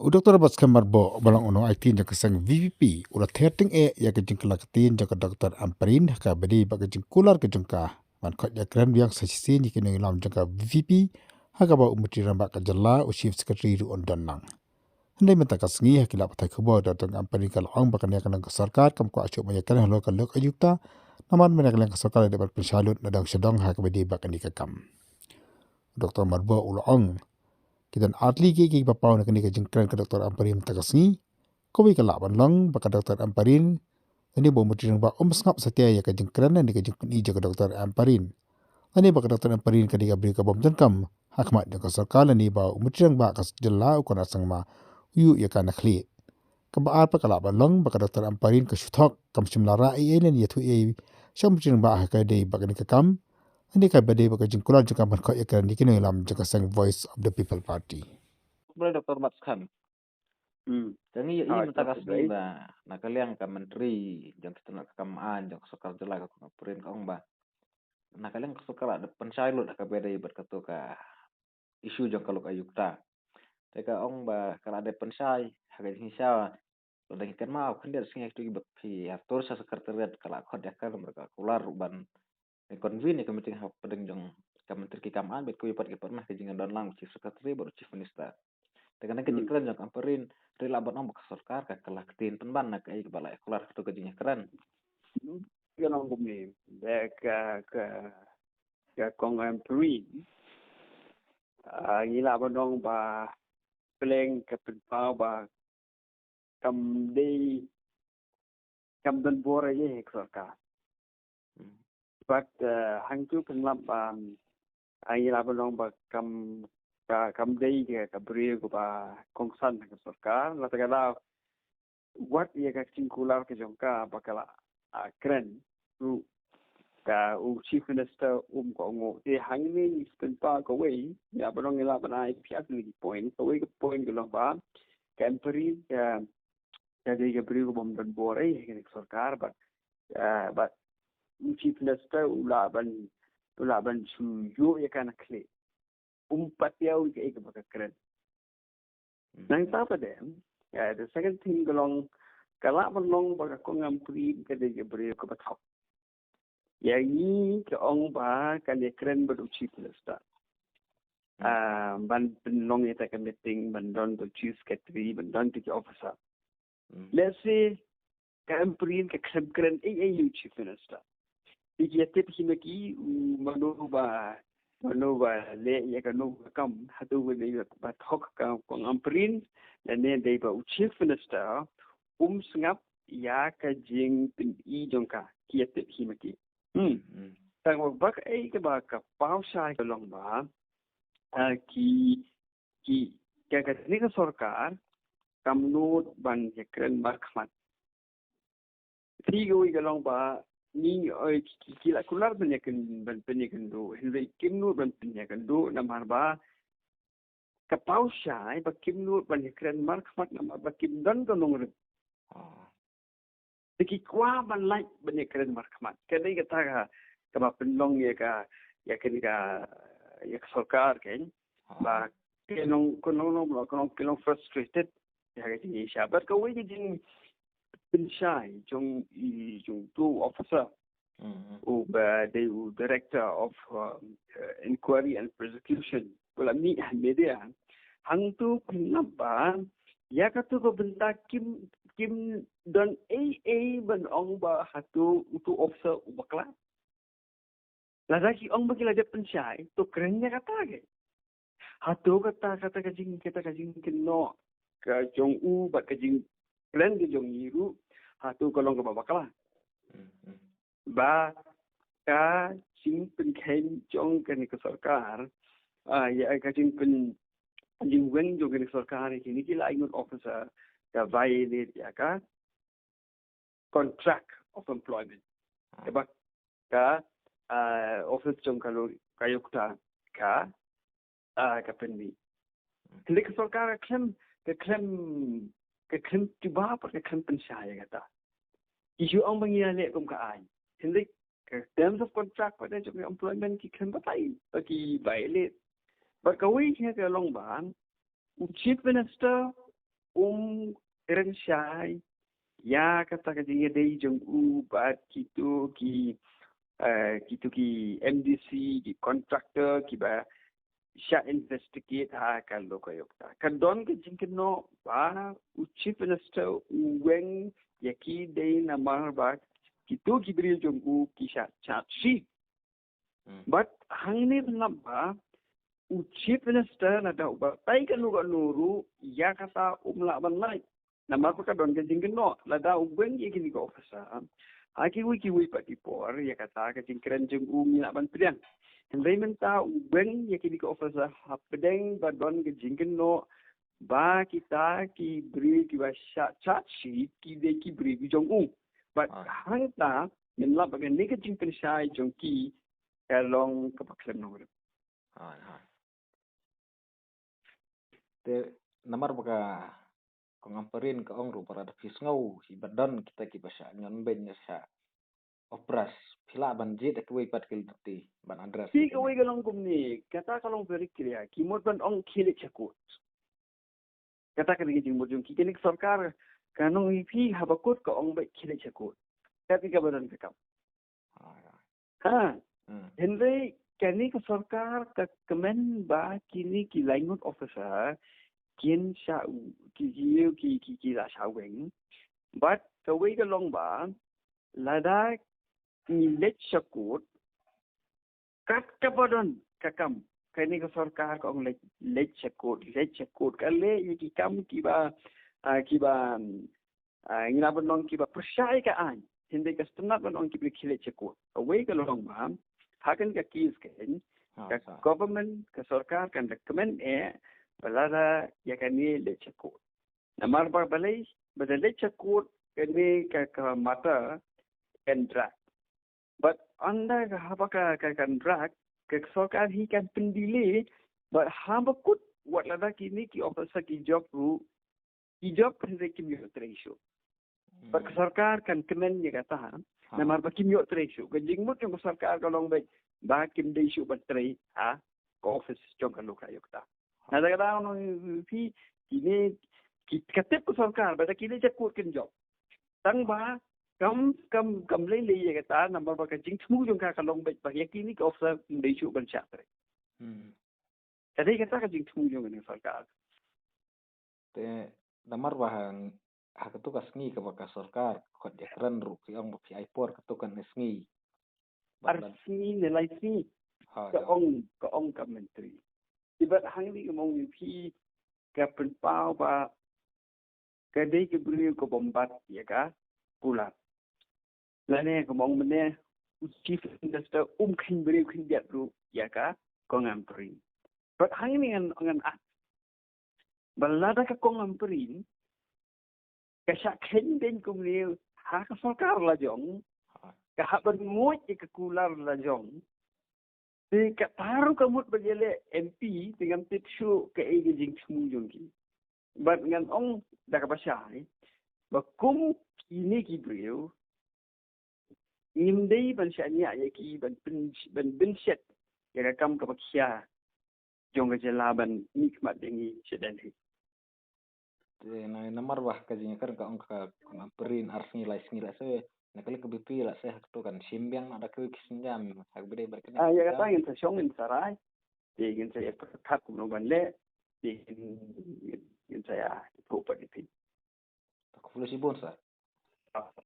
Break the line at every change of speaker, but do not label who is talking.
Dr. Abbas Kamarbo balang ono IT jaka sang VVP ura thirting ya ke jing kelakatin jaka Dr. Ampareen ka bedi baka jing kular ke jengka man khot ya kran biang sasi ni kene lam jaka VVP haka ba umutri ramba ka jalla u chief secretary ru on danang handai menta ka sngi hakila patai khubo Dr. Ampareen ka long baka ne kan ka sarkar kam ko acho maya kan Halor ka Lokayukta naman mena kan ka sarkar de bar pensalut nadang sedang haka bedi baka ni ka kam Dr. Marbo ulong kita atli ki papau nak ni ka jengkran ka Dr. Ampareen takasni ko wi ka laban long baka Dr. Ampareen ani bo mutirang ba sngap satya ya ka jengkran ni ka jengkni ja ka Dr. Ampareen ani baka Dr. Ampareen ka diga bri ka bom jengkam hakmat ja ka sarkal ni ba mutirang ba ka jella ko na sang ma yu ya ka nakhli ka ba ar pa ka laban long baka Dr. Ampareen ka Thok kam simla ra ai len ya thu e sham mutirang ba ka dei baka ni ka kam ani ka bade baka jengkulan jengkam ka ya ka ni kini lam ja ka sang voice of the people party
boleh Dr. Mat Khan. Jangan ia mentakas ni ba nakaliang ka menteri jang kita nak kamaan jang Sorkar jela ka Ampareen ka ong ba nakaliang Sorkar ada pensailot ka beda berkatu ka isu jang Lokayukta. Teka ong ba kala ada pensai haga hinsa dan ikan mau kan dia singa itu bagi atur sa sekretariat kala khod kan mereka keluar ban konvin ni kamiting hak pedeng jang kementeri ki kamaan bet ko ipat ke pernah ke jingan dan lang chief secretary baru chief minister. Dengan kejikran jang Ampareen rela ong bak Sorkar ka kelak tin penban nak ai balai keluar tu kejinya keren.
Ganong bumi ka kong Ampareen ngila banong ba pleng ka penpau ba kam dan bore ye Sorkar. But hang tu penlap ngila banong ba kam dei ka beri ko ba kongsan ka Sorkar la tagala what ye ka singkular ke jongka bakala kren ru ka chief minister ko ngo te hangni penpa ko wei ya banong ngila banai piat ni point ko wei ko point ko ba Ampareen ka dei ka beri ko bom dan bore ke Sorkar but chief minister ulaban su yo ye kana kle patiau ke baka keren. Nang tapa dem, the second thing belong kala belong baka kong Ampareen ka de beri ko Thok. Ya ni ke ong ba ka le keren ba chief minister. Ban belong ita ka meeting ban don to chief secretary ban don to officer. Lehse ka Ampareen ka keren you chief minister. Ikiyatip himaki mano ba le ya ka no kam hatu le ba Thok ka kong Ampareen dan ne dei ba chief minister sngap ya ka jing pin I jongka kiyatip himaki. Tang bak ai ka ba ka pau sai ka long ba ki ka ni ka Sorkar kam no ban ya kren markmat. Tigo ka long ba ni kila kular banyakan do hilai kimnu banyakan do namar ba kapau syai ba kimnu banyakan markmat namar ba kim dan ko nong tiki kwa ban like banyakan markmat kadai kata ka ba penlong ya kan ya Sorkar kan ba kenong kenong frustrated ya kan ni syabat ko wei jing pensyai jong tu officer the director of inquiry and prosecution wala ni media hang tu pinapa ya katu ko benta kim dan ban ong ba hatu tu officer bakla lagi ong bagila de pensyai tu kerennya kata ke hatu kata ka jing kino ka jong ba ka jing keren ke jong yiru hatu kolong ka bakla ba ka jing pen Kheiñ jong ka ni ka Sorkar ya ka jing pen jing wen jong ka ni Sorkar ni kila ingot officer ka violate ya ka contract of employment ba ka office jong ka Lokayukta ka penni klik Sorkar klem tiba pa ka klem pensaya kata isu ang mangyayari kung kaay hindi terms of contract pada jong employment ki klem patay bagi violate but kawai kaya ka long ba chief minister Rensyai ya kata kajing dei jong bat kitu ki MDC ki contractor ki ba sya investigate ka Lokayukta kadon ke jingkeno ba chief minister weng yaki dei namar ba kitu ki bril jong ki sya chat sheet but hangni namba chief minister na da ba tai kan nuru ya kata umla banai nama apa kadon ke jingkeno lada weng yaki ni ko officer aki wiki pati por ya kata ke jingkren jong mina ban priang Hendai minta weng ya kini ke officer hapedeng badon ke jingkeno ba kita ki beri ki ba chat sheet ki de ki beri ki jong but hangta minla bagan ni ke jingken sai jong ki kalong kapaklem no
te namar baka kong Ampareen ka ong ru para da fisngau hi badan kita ki basa nyon ben sa opras pila ban je tak wei pat kel ti ban adres
si ka wei galong kumni kata kalong very clear ki mod ban ong khile chakut kata ka ni jing mod jong ki kenik sarkar kanong ipi habakut ka ong bai khile chakut tapi ka badan ka kam Hendai kani ka sarkar ka kemen ba kini ki langut officer kian sha ki la sha weng but ka wei galong ba lada ni let chakut kat kapadon kakam kani ka sarkar ka ong let chakut ka le ki kam ki ba ngina banong ki ba persai ka an hindi ka stunat banong ki khile chakut away ka long ba hakan ka kis ken ka government ka sarkar kan recommend balada ya kani let chakut namar ba balai badale chakut kani ka mata and drag but anda haba ka kan drag ke sarkar hi kan pendile but haba kut wat lada kini ki officer ki job hindi kimyo ratio but sarkar kan kemen ni kata namar ba kimyo ratio ke jingmut yung sarkar kalong ba kim dei shu batri ko office jong kan Lokayukta nada kata no pi kini ki katep ko sarkar ba kini jakut ken job tang ba kam le ya kata number ba ka jing thu jong ka kalong ba kini ko officer dei shu ban cha tre tadi kata ka jing thu jong ni sarkar
te namar bahan hakatu kasngi ka baka sarkar khot dekran ru ki ong pi aipor katukan nesngi
arsi nilai si ka ong ka menteri ibat hangli mong pi ka penpau ba ka dei ke beri ko bombat ya ka pula lane ko mong mene chief minister khin beri khin biat ru ya ka kong Ampareen but hangli ngan balada ka kong Ampareen ka sya Kheiñ den kum ni ha ka sarkar la jong ka haban muat ke kular la jong di ka taru kamut bajele MP dengan tipsu ke jing smu jong ki but ngan ong da ka pasai ba kum ini ki brio nimdei ban sya nya ya ki ban bin set ya ka kam ka pakya jong ke jelaban nikmat dengi sedan hi
te na namar bah ka jing kan ka ong ka kong Ampareen arsngi lai se nakale ke BP la se haktu kan simbyang ada ke kisinjam hak bede berkene
ya kata ingin sa syong in sarai ingin saya perkat kuno banle ingin saya ipu pati
tak fulu sibon sa